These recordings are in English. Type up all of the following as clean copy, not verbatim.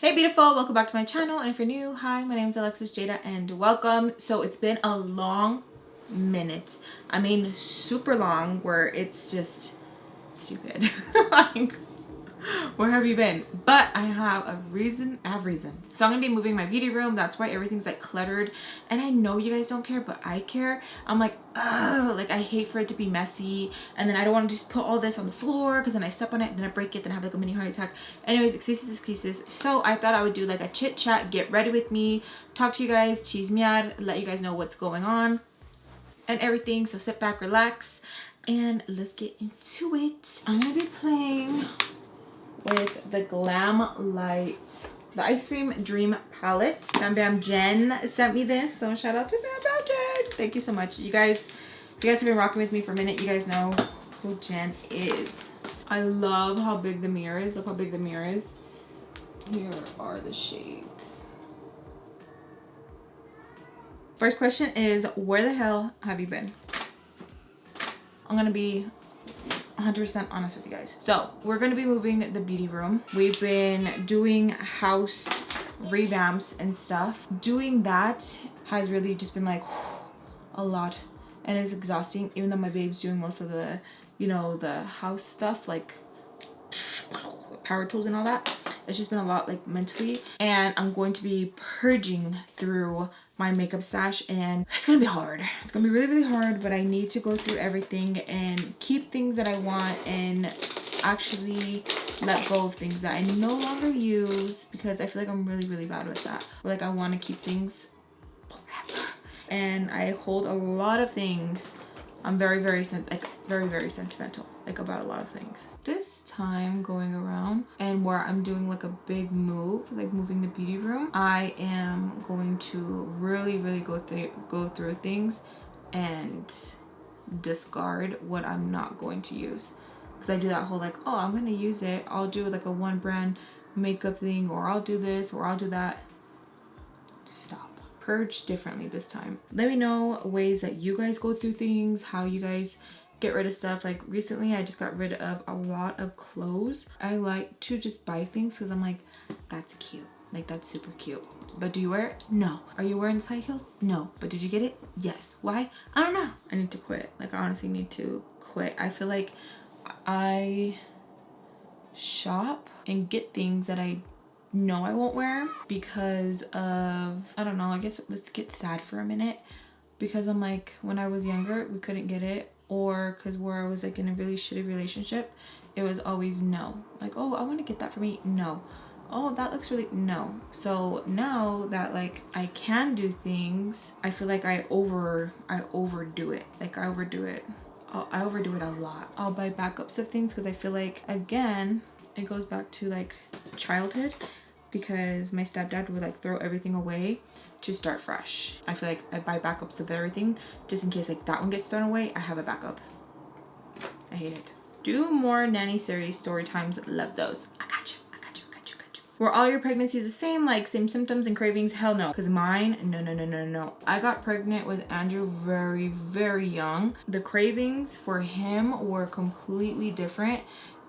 Hey beautiful, welcome back to my channel, and if you're new, hi, my name is Alexis Jayda and welcome. So it's been a long minute. I mean super long, where it's just stupid. Like, where have you been? But I have a reason. So I'm gonna be moving my beauty room. That's why everything's like cluttered, and I know you guys don't care, but I care. I'm like, ugh, like I hate for it to be messy, and then I don't want to just put all this on the floor because then I step on it, then I break it, then I have like a mini heart attack. Anyways, excuses. So I thought I would do like a chit chat, get ready with me, talk to you guys, chismear, let you guys know what's going on and everything. So sit back, relax, and let's get into it. I'm gonna be playing with the Glamlite, the Ice Cream Dream Palette. Fambam Jen sent me this, so shout out to Fambam Jen. Thank you so much. You guys, if you guys have been rocking with me for a minute, you guys know who Jen is. I love how big the mirror is. Look how big the mirror is. Here are the shades. First question is, where the hell have you been? I'm gonna be 100% honest with you guys. So we're going to be moving the beauty room. We've been doing house revamps and stuff. Doing that has really just been like a lot, and it's exhausting, even though my babe's doing most of the, you know, the house stuff, like power tools and all that. It's just been a lot, like, mentally, and I'm going to be purging through my makeup stash, and it's gonna be hard. It's gonna be really hard, but I need to go through everything and keep things that I want and actually let go of things that I no longer use, because I feel like I'm really bad with that. Like, I want to keep things forever, and I hold a lot of things. I'm very sentimental, like, about a lot of things. This time going around, and where I'm doing like a big move, like moving the beauty room, I am going to really go through things and discard what I'm not going to use. Because I do that whole like, oh, I'm gonna use it, I'll do like a one brand makeup thing, or I'll do this, or I'll do that. Stop. Purge differently this time. Let me know ways that you guys go through things, how you guys get rid of stuff. Like, recently I just got rid of a lot of clothes. I like to just buy things because I'm like, that's cute, like, that's super cute. But do you wear it? No. Are you wearing the high heels? No. But did you get it? Yes. Why? I don't know. I need to quit. Like, I honestly need to quit. I feel like I shop and get things that I know I won't wear because of, I don't know, I guess let's get sad for a minute, because I'm like, when I was younger we couldn't get it, or because where I was like in a really shitty relationship, it was always no. Like, oh, I want to get that for me. No. Oh, that looks really, no. So now that like I can do things, I feel like I overdo it. Like, I overdo it. I overdo it a lot. I'll buy backups of things because I feel like, again, it goes back to like childhood, because my stepdad would like throw everything away to start fresh. I feel like I buy backups of everything just in case like that one gets thrown away. I have a backup. I hate it. Do more nanny series story times. Love those. I got you. Were all your pregnancies the same, like same symptoms and cravings? Hell no. Because mine, no. I got pregnant with Andrew very young. The cravings for him were completely different,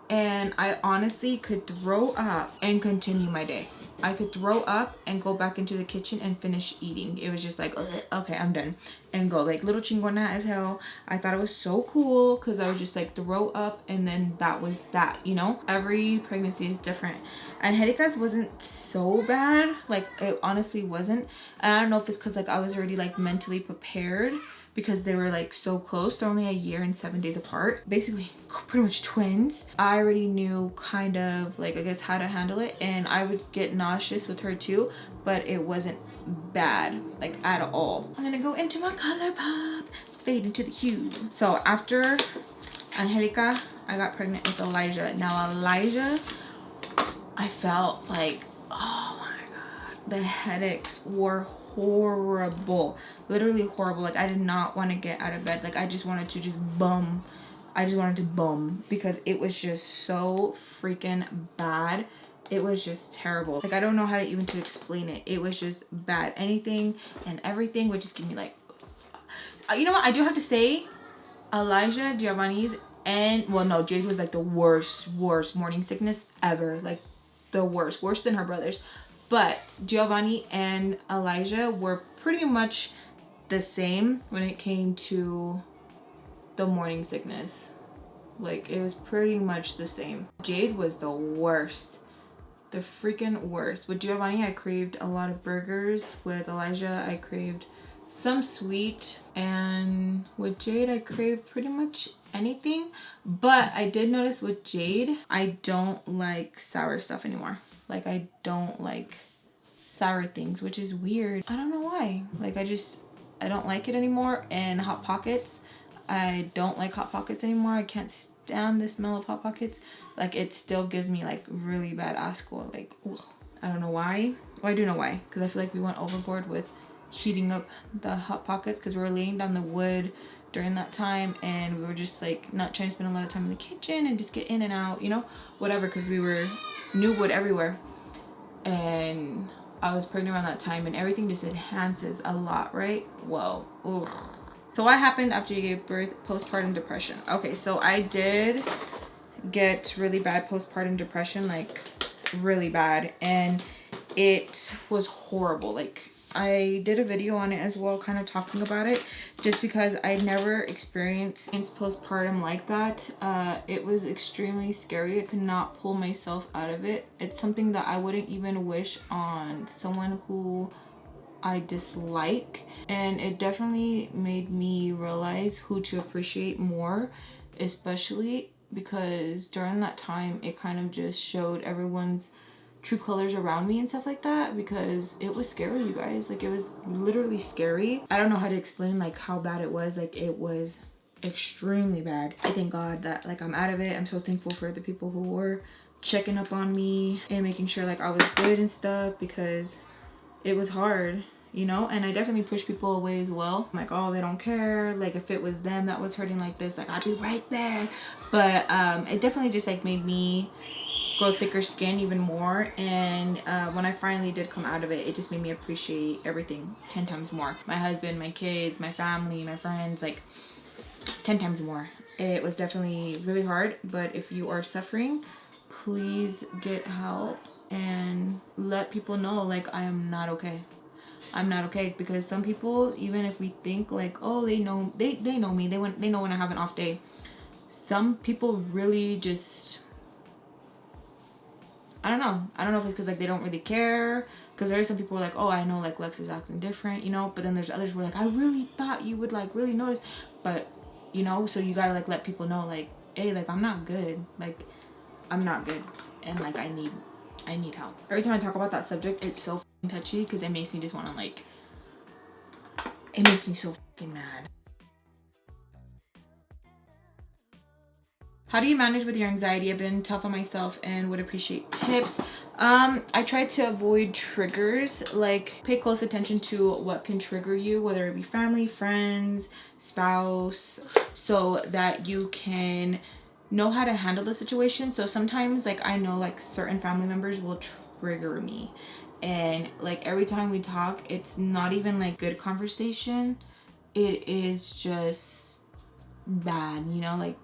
and I honestly could throw up and continue my day. I could throw up and go back into the kitchen and finish eating. It was just like, okay, I'm done, and go. Like, little chingona as hell. I thought it was so cool because I would just like throw up, and then that was that, you know? Every pregnancy is different. And Angelica's wasn't so bad. Like, it honestly wasn't. And I don't know if it's because like I was already like mentally prepared, because they were like so close. They're only a year and 7 days apart, basically pretty much twins. I already knew kind of like, I guess, how to handle it, and I would get nauseous with her too, but it wasn't bad, like, at all. I'm gonna go into my color pop, fade into the hue. So after Angelica, I got pregnant with Elijah. Now Elijah, I felt like, oh my god, the headaches were horrible, literally horrible. Like, I did not want to get out of bed. Like, I just wanted to just bum. I just wanted to bum because it was just so freaking bad. It was just terrible. Like, I don't know how to even to explain it. It was just bad. Anything and everything would just give me like, you know what, I do have to say, Elijah, Giovanni's, and well, no, Jade was like the worst morning sickness ever. Like, the worst than her brothers. But Giovanni and Elijah were pretty much the same when it came to the morning sickness. Like, it was pretty much the same. Jade was the worst. The freaking worst. With Giovanni, I craved a lot of burgers. With Elijah, I craved some sweet. And with Jade, I craved pretty much anything. But I did notice with Jade, I don't like sour stuff anymore. Like, I don't like sour things, which is weird. I don't know why. Like, I don't like it anymore. And Hot Pockets, I don't like Hot Pockets anymore. I can't stand the smell of Hot Pockets. Like, it still gives me like really bad asco. Like, ugh. I don't know why. Well, I do know why, because I feel like we went overboard with heating up the Hot Pockets, because we were laying down the wood during that time, and we were just like not trying to spend a lot of time in the kitchen and just get in and out, you know, whatever, because we were new wood everywhere. And I was pregnant around that time, and everything just enhances a lot, right? Well, ugh. So what happened after you gave birth? Postpartum depression. Okay, so I did get really bad postpartum depression, like really bad, and it was horrible. Like, I did a video on it as well, kind of talking about it, just because I never experienced postpartum like that. It was extremely scary. I could not pull myself out of it. It's something that I wouldn't even wish on someone who I dislike, and it definitely made me realize who to appreciate more, especially because during that time it kind of just showed everyone's true colors around me and stuff like that, because it was scary, you guys. Like, it was literally scary. I don't know how to explain like how bad it was. Like, it was extremely bad. I thank God that like I'm out of it. I'm so thankful for the people who were checking up on me and making sure like I was good and stuff, because it was hard, you know. And I definitely push people away as well. I'm like, oh, they don't care. Like, if it was them that was hurting like this, like, I'd be right there. But it definitely just like made me grow thicker skin even more. And when I finally did come out of it, it just made me appreciate everything 10 times more. My husband, my kids, my family, my friends, like 10 times more. It was definitely really hard, but if you are suffering, please get help and let people know like I am not okay. I'm not okay, because some people, even if we think like, oh, they know me, they know when I have an off day, some people really just, I don't know if it's because like they don't really care, because there are some people like, oh, I know like Lex is acting different, you know, but then there's others who are like, I really thought you would like really notice. But you know, so you gotta like let people know like, hey, like I'm not good, like I'm not good, and like I need help. Every time I talk about that subject, it's so touchy, because it makes me just want to like, it makes me so fucking mad. How do you manage with your anxiety? I've been tough on myself and would appreciate tips. I try to avoid triggers. Like, pay close attention to what can trigger you, whether it be family, friends, spouse, so that you can know how to handle the situation. So sometimes like I know like certain family members will trigger me, and like every time we talk, it's not even like good conversation. It is just bad, you know, like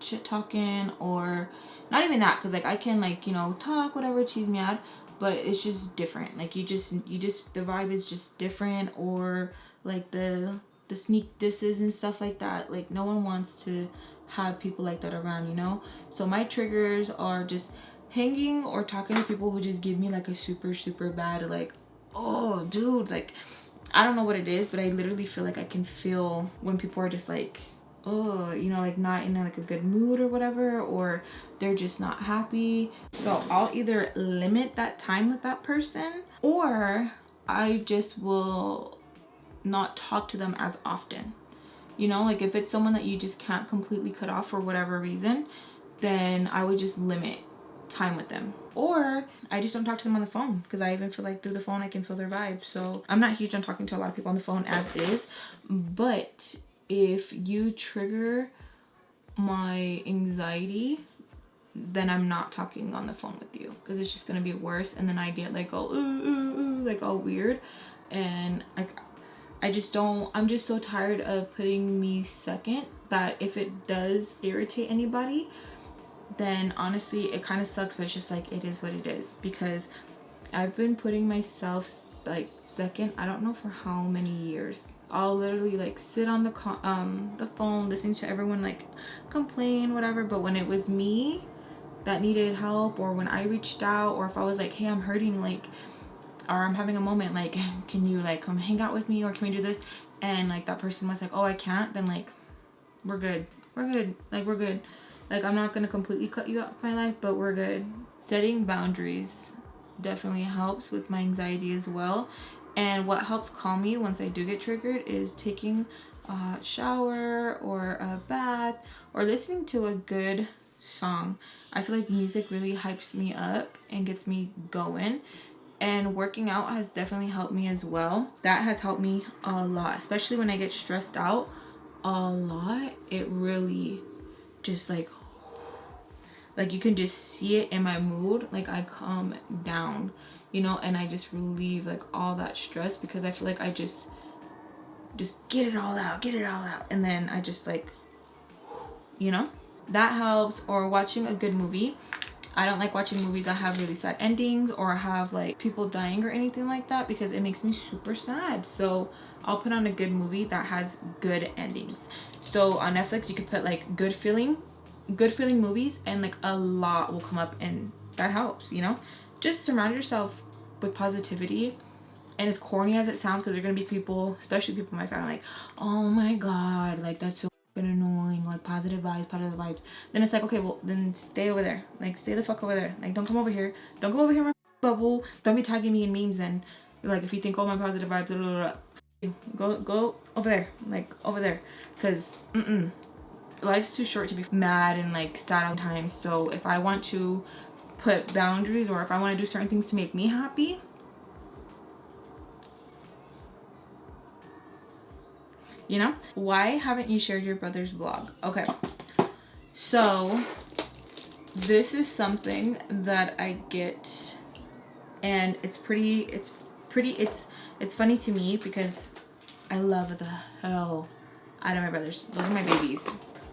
shit talking, or not even that, because like I can like, you know, talk whatever, cheese me out, but it's just different. Like you just the vibe is just different, or like the sneak disses and stuff like that. Like no one wants to have people like that around, you know. So my triggers are just hanging or talking to people who just give me like a super bad like, oh dude, like I don't know what it is, but I literally feel like I can feel when people are just like, oh, you know, like not in like a good mood or whatever, or they're just not happy. So I'll either limit that time with that person, or I just will not talk to them as often. You know, like if it's someone that you just can't completely cut off for whatever reason, then I would just limit time with them. Or I just don't talk to them on the phone, because I even feel like through the phone I can feel their vibe. So I'm not huge on talking to a lot of people on the phone as is, but if you trigger my anxiety, then I'm not talking on the phone with you, because it's just gonna be worse, and then I get like all like all weird, and like I just don't, I'm just so tired of putting me second, that if it does irritate anybody, then honestly it kind of sucks, but it's just like, it is what it is. Because I've been putting myself like second, I don't know for how many years. I'll literally like sit on the phone listening to everyone like complain, whatever, but when it was me that needed help, or when I reached out, or if I was like, hey, I'm hurting, like, or I'm having a moment, like, can you like come hang out with me, or can we do this, and like that person was like, oh, I can't, then like we're good, like we're good, like I'm not gonna completely cut you out of my life, but we're good. Setting boundaries definitely helps with my anxiety as well. And what helps calm me once I do get triggered is taking a shower or a bath or listening to a good song. I feel like music really hypes me up and gets me going. And working out has definitely helped me as well. That has helped me a lot, especially when I get stressed out a lot. It really just like you can just see it in my mood, like I calm down, you know, and I just relieve like all that stress, because I feel like I just get it all out, and then I just like, you know, that helps. Or watching a good movie. I don't like watching movies that have really sad endings or have like people dying or anything like that, because it makes me super sad. So I'll put on a good movie that has good endings. So on Netflix you could put like good feeling movies, and like a lot will come up, and that helps, you know. Just surround yourself with positivity. And as corny as it sounds, because there are gonna be people, especially people in my family, like, oh my god, like that's so annoying, like positive vibes. Then it's like, okay, well then stay over there, like stay the fuck over there, like don't come over here in my bubble, don't be tagging me in memes. And like if you think, oh, my positive vibes, blah, blah, blah, go over there, like over there, because life's too short to be mad and like sad all the time. So if I want to put boundaries, or if I want to do certain things to make me happy, you know. Why haven't you shared your brother's vlog? Okay, so this is something that I get, and it's funny to me, because I love the hell out of my brothers. Those are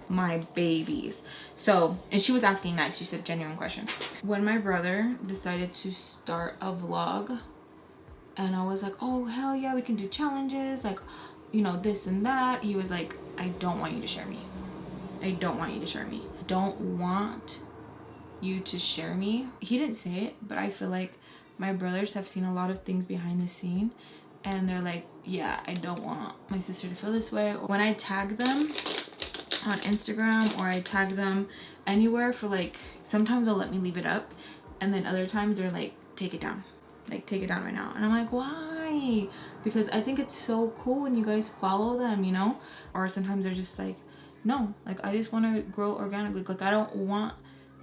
my babies. So, and she was asking nice, she said genuine question. When my brother decided to start a vlog, and I was like, oh hell yeah, we can do challenges, like, you know, this and that, he was like, I don't want you to share me. Don't want you to share me. He didn't say it, but I feel like my brothers have seen a lot of things behind the scene, and they're like, yeah, I don't want my sister to feel this way. When I tag them on Instagram, or I tag them anywhere for like, sometimes they'll let me leave it up, and then other times they're like, take it down right now. And I'm like, why? Because I think it's so cool when you guys follow them, you know. Or sometimes they're just like, no, like I just want to grow organically, like I don't want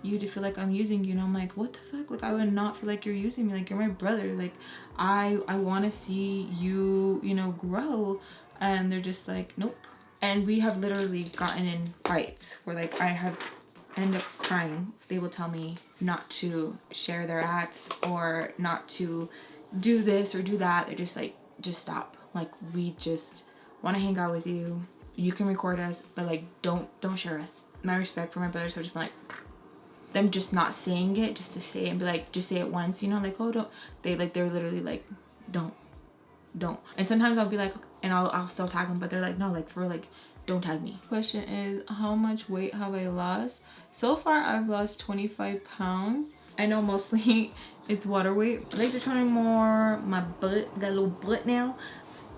you to feel like I'm using you. And I'm like, what the fuck, like I would not feel like you're using me, like you're my brother, like I want to see you, you know, grow. And they're just like, nope. And we have literally gotten in fights where like I have end up crying. They will tell me not to share their ads, or not to do this or do that. They're just like, just stop, like we just want to hang out with you, you can record us, but like don't share us. My respect for my brothers have just been like, them just not saying it just to say it, and be like, just say it once, you know, like, oh, don't. They're literally like, don't. And sometimes I'll be like, and I'll still tag them, but they're like, no, like for real, like don't tag me. Question is, how much weight have I lost? So far I've lost 25 pounds. I know mostly it's water weight. Legs are turning more, my butt, got a little butt now.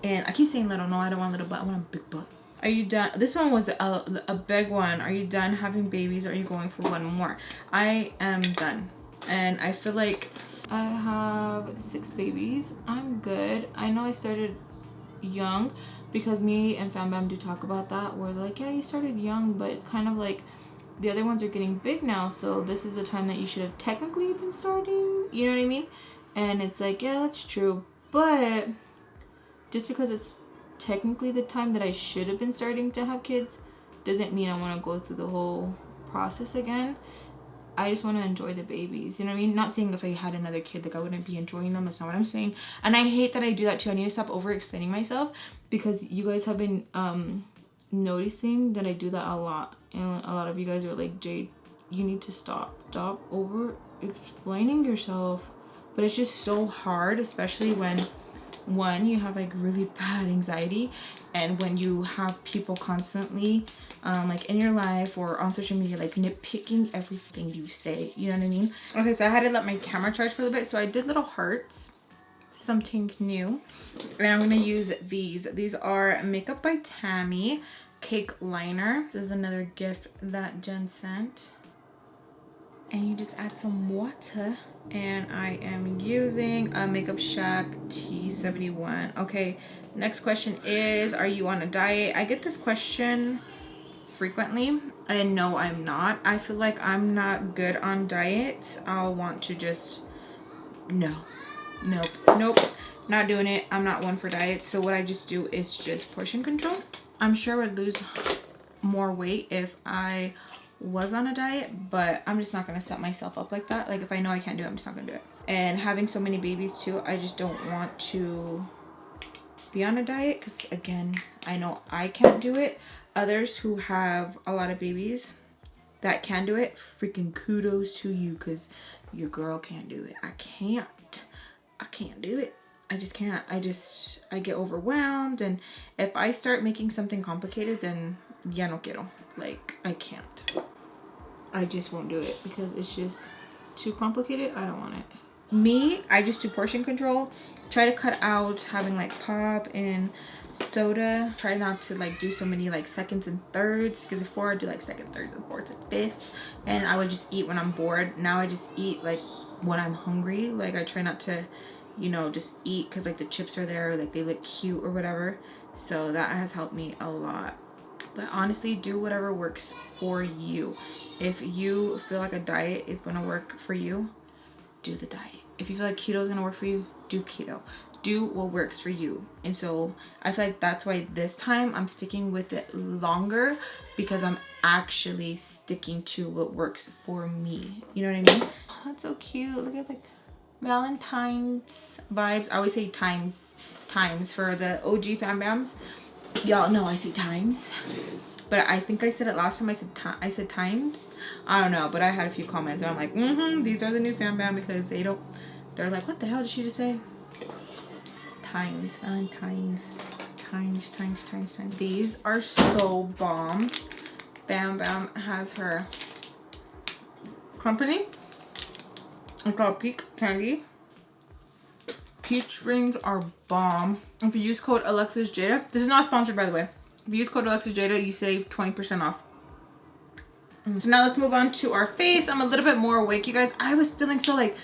And I keep saying little, no, I don't want a little butt, I want a big butt. Are you done? This one was a big one. Are you done having babies, or are you going for one more? I am done. And I feel like I have 6 babies. I'm good. I know I started young, because me and Fambam do talk about that. We're like, yeah, you started young, but it's kind of like the other ones are getting big now, so this is the time that you should have technically been starting, you know what I mean? And it's like, yeah, that's true, but just because it's technically the time that I should have been starting to have kids doesn't mean I want to go through the whole process again. I just want to enjoy the babies, you know what I mean? Not saying if I had another kid, like I wouldn't be enjoying them. That's not what I'm saying. And I hate that I do that too. I need to stop over explaining myself, because you guys have been noticing that I do that a lot. And a lot of you guys are like, Jade, you need to stop over explaining yourself. but it's just so hard, especially when one, you have like really bad anxiety, and when you have people constantly like in your life or on social media like nitpicking everything you say, you know what I mean? Okay, so I had to let my camera charge for a little bit, so I did little hearts, something new, and I'm gonna use these are Makeup by Tammy cake liner. This is another gift that Jen sent, and you just add some water. And I am using a Makeup Shack T71. Okay, next question is, are you on a diet? I get this question frequently, and no, I'm not. I feel like I'm not good on diets. I'll want to just, nope, not doing it. I'm not one for diets. So what I just do is just portion control. I'm sure I would lose more weight if I was on a diet, but I'm just not gonna set myself up like that. Like if I know I can't do it, I'm just not gonna do it. And having so many babies too, I just don't want to be on a diet, because again, I know I can't do it. Others who have a lot of babies that can do it, freaking kudos to you, because your girl can't do it. I can't do it. I just can't. I get overwhelmed, and if I start making something complicated, then ya no quiero. Like, I can't. I just won't do it because it's just too complicated. I don't want it. Me, I just do portion control. Try to cut out having like pop and soda. Try not to like do so many like seconds and thirds, because before I do like second, thirds, and fourths and fifths, and I would just eat when I'm bored. Now I just eat like when I'm hungry. Like I try not to, you know, just eat because like the chips are there, like they look cute or whatever. So that has helped me a lot. But honestly, do whatever works for you. If you feel like a diet is gonna work for you, do the diet. If you feel like keto is gonna work for you, do keto. Do what works for you. And so I feel like that's why this time I'm sticking with it longer, because I'm actually sticking to what works for me. You know what I mean? Oh, that's so cute. Look at like Valentine's vibes. I always say times for the OG Fambams. Y'all know I say times, but I think I said it last time. I said times. I don't know, but I had a few comments and I'm like, these are the new Fambam, because they're like, what the hell did she just say? Times. These are so bomb. Fambam has her company. It's called Peak Candy. Peach rings are bomb. If you use code Alexis Jayda, this is not sponsored by the way. If you use code Alexis Jayda, you save 20% off. So now let's move on to our face. I'm a little bit more awake, you guys. I was feeling so like,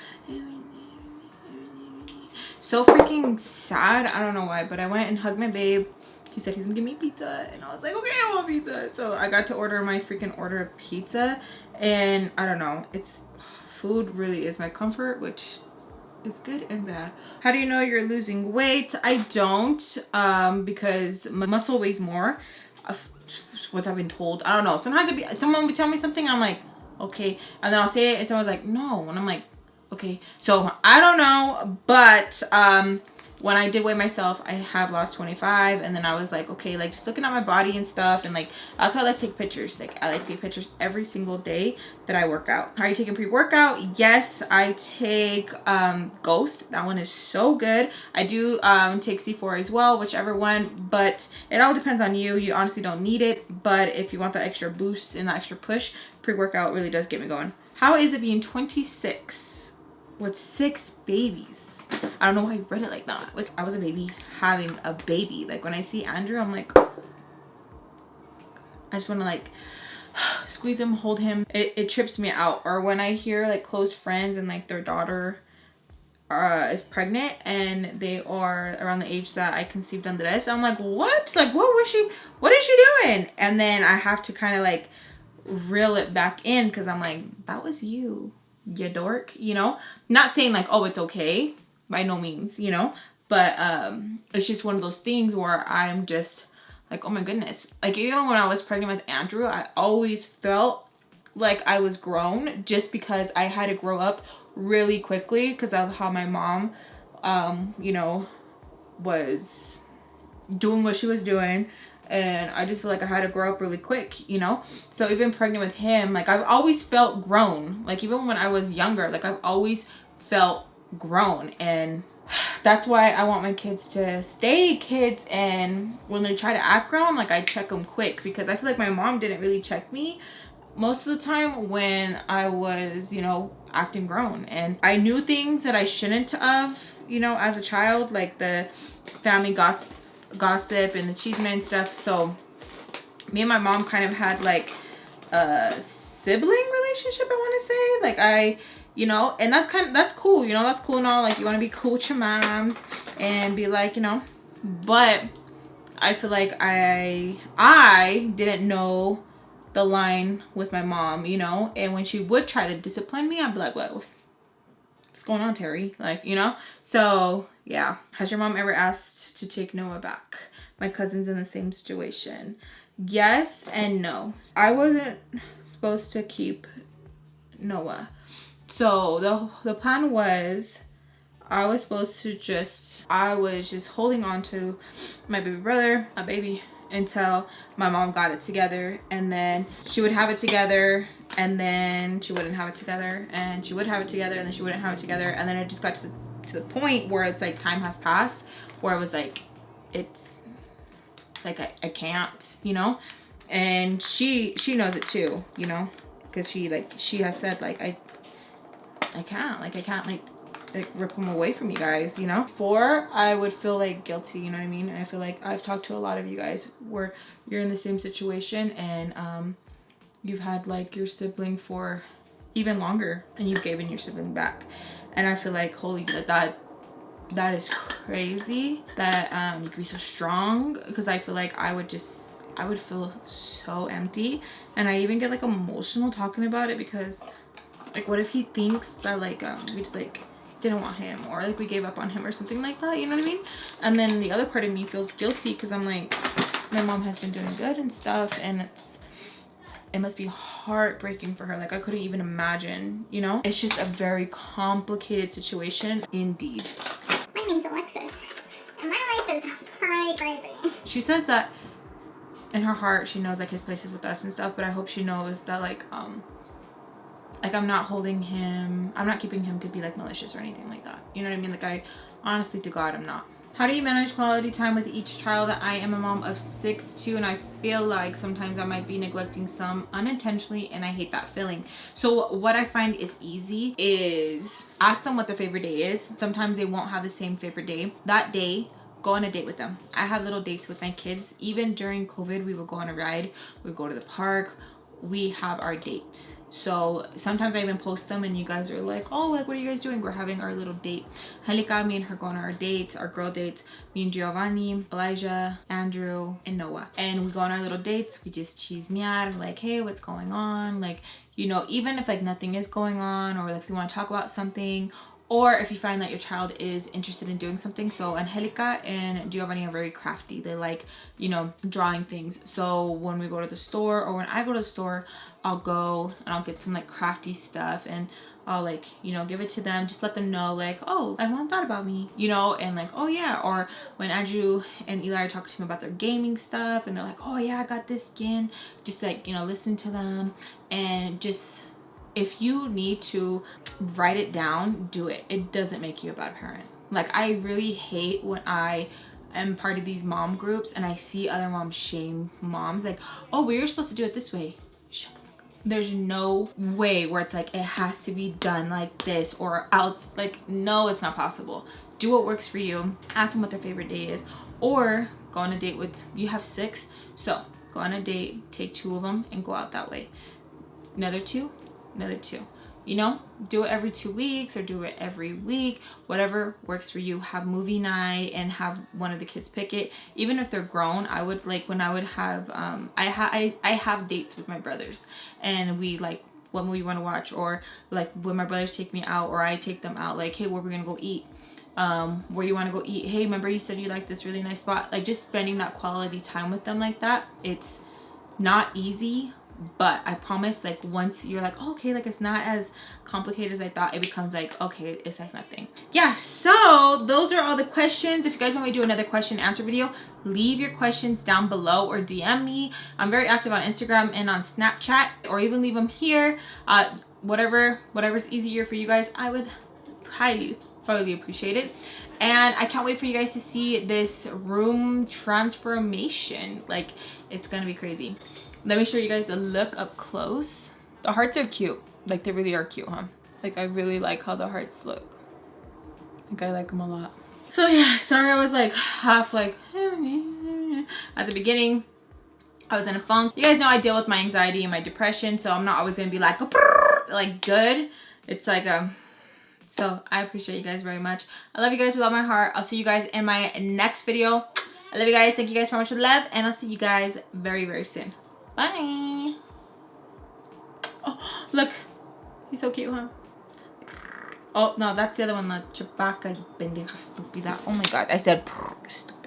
so freaking sad. I don't know why, but I went and hugged my babe. He said he's gonna give me pizza, and I was like, okay, I want pizza. So I got to order my freaking order of pizza, and I don't know. Food really is my comfort, which is good and bad. How do you know you're losing weight? I don't, because my muscle weighs more. What I've been told. I don't know. Sometimes someone would tell me something and I'm like, okay, and then I'll say it and someone's like, no, and I'm like, okay. So I don't know, but when I did weigh myself, I have lost 25, and then I was like, okay, like just looking at my body and stuff, and like that's why I like to take pictures. Like I like to take pictures every single day that I work out. Are you taking pre-workout? Yes, I take Ghost. That one is so good. I do take C4 as well, whichever one, but it all depends on you. You honestly don't need it, but if you want that extra boost and that extra push, pre-workout really does get me going. How is it being 26 with 6 babies? I don't know why I read it like that. I was a baby having a baby. Like when I see Andrew, I'm like, I just want to like squeeze him, hold him. It trips me out. Or when I hear like close friends and like their daughter is pregnant and they are around the age that I conceived Andres, I'm like, what? Like what is she doing? And then I have to kind of like reel it back in, because I'm like, that was you dork, you know? Not saying like, oh, it's okay, by no means, you know, but it's just one of those things where I'm just like, oh my goodness. Like even when I was pregnant with Andrew, I always felt like I was grown, just because I had to grow up really quickly because of how my mom you know, was doing what she was doing, and I just feel like I had to grow up really quick, you know? So even pregnant with him, like I've always felt grown. Like even when I was younger, like I've always felt grown. And that's why I want my kids to stay kids, and when they try to act grown, like, I check them quick, because I feel like my mom didn't really check me most of the time when I was, you know, acting grown. And I knew things that I shouldn't have, you know, as a child, like the family gossip and the cheeseman stuff. So me and my mom kind of had like a sibling relationship, I want to say. Like, you know, and that's cool, you know, that's cool and all. Like, you want to be cool with your moms and be like, you know, but I feel like I didn't know the line with my mom, you know, and when she would try to discipline me, I'd be like, what's going on, Terry? Like, you know. So yeah. Has your mom ever asked to take Noah back? My cousin's in the same situation. Yes and no. I wasn't supposed to keep Noah. So the plan was, I was just holding on to my baby brother, my baby, until my mom got it together, and then she would have it together, and then she wouldn't have it together, and she would have it together, and then she wouldn't have it together. And then it just got to the point where it's like time has passed, where I was like, it's like I can't, you know. And she knows it too, you know, because she has said like I can't like rip them away from you guys, you know. Before, I would feel like guilty, you know what I mean. And I feel like I've talked to a lot of you guys where you're in the same situation, and you've had like your sibling for even longer, and you've given your sibling back. And I feel like, holy, that is crazy that you can be so strong, because I feel like I would feel so empty. And I even get like emotional talking about it, because like, what if he thinks that like we just like didn't want him, or like we gave up on him or something like that, you know what I mean? And then the other part of me feels guilty, because I'm like, my mom has been doing good and stuff, and it must be heartbreaking for her. Like, I couldn't even imagine, you know. It's just a very complicated situation indeed. My name's Alexis, and my life is pretty crazy. She says that in her heart she knows like his place is with us and stuff, but I hope she knows that like I'm not holding him, I'm not keeping him to be like malicious or anything like that, you know what I mean? Like, I honestly to God, I'm not. How do you manage quality time with each child? I am a mom of 6 too, and I feel like sometimes I might be neglecting some unintentionally, and I hate that feeling. So what I find is easy is ask them what their favorite day is. Sometimes they won't have the same favorite day. That day, go on a date with them. I have little dates with my kids. Even during COVID, we would go on a ride, we would go to the park. We have our dates. So sometimes I even post them, and you guys are like, oh, like, what are you guys doing? We're having our little date. Halika, me and her go on our dates, our girl dates. Me and Giovanni, Elijah, Andrew, and Noah. And we go on our little dates. We just chismear, like, hey, what's going on? Like, you know, even if like nothing is going on, or like we want to talk about something, or if you find that your child is interested in doing something. So Angelica and Giovanni are very crafty. They like, you know, drawing things. So when we go to the store, or when I go to the store, I'll go and I'll get some like crafty stuff, and I'll like, you know, give it to them. Just let them know like, oh, my mom thought about me, you know, and like, oh yeah. Or when Andrew and Eli are talking to me about their gaming stuff, and they're like, oh yeah, I got this skin. Just like, you know, listen to them, and just, if you need to write it down, do it. It doesn't make you a bad parent. Like, I really hate when I am part of these mom groups and I see other moms shame moms. Like, oh, we were supposed to do it this way. Shut the fuck up. There's no way where it's like, it has to be done like this, or else, like, no, it's not possible. Do what works for you. Ask them what their favorite day is, or go on a date with, you have 6, so go on a date, take 2 of them, and go out that way. Another 2, you know, do it every 2 weeks, or do it every week, whatever works for you. Have movie night and have one of the kids pick it. Even if they're grown, I would like, when I would have I have dates with my brothers, and we like, what movie we want to watch, or like when my brothers take me out, or I take them out, like, hey, where we're gonna go eat, where you want to go eat, hey, remember you said you like this really nice spot. Like, just spending that quality time with them like that. It's not easy, but I promise, like, once you're like, oh, okay, like, it's not as complicated as I thought, it becomes like, okay, it's like nothing. Yeah, so those are all the questions. If you guys want me to do another question and answer video, leave your questions down below, or DM me. I'm very active on Instagram and on Snapchat, or even leave them here. Whatever's easier for you guys. I would highly Totally appreciate it. And I can't wait for you guys to see this room transformation. Like, it's gonna be crazy. Let me show you guys the look up close. The hearts are cute. Like, they really are cute, huh? Like, I really like how the hearts look. I like them a lot. So yeah, sorry I was like half like at the beginning. I was in a funk. You guys know I deal with my anxiety and my depression, so I'm not always gonna be like good. It's like so I appreciate you guys very much. I love you guys with all my heart. I'll see you guys in my next video. I love you guys. Thank you guys so much for the love, and I'll see you guys very, very soon. Bye. Oh, look. He's so cute, huh? Oh, no, that's the other one. La Chewbacca, you pendeja estúpida. Oh my god, I said stupid.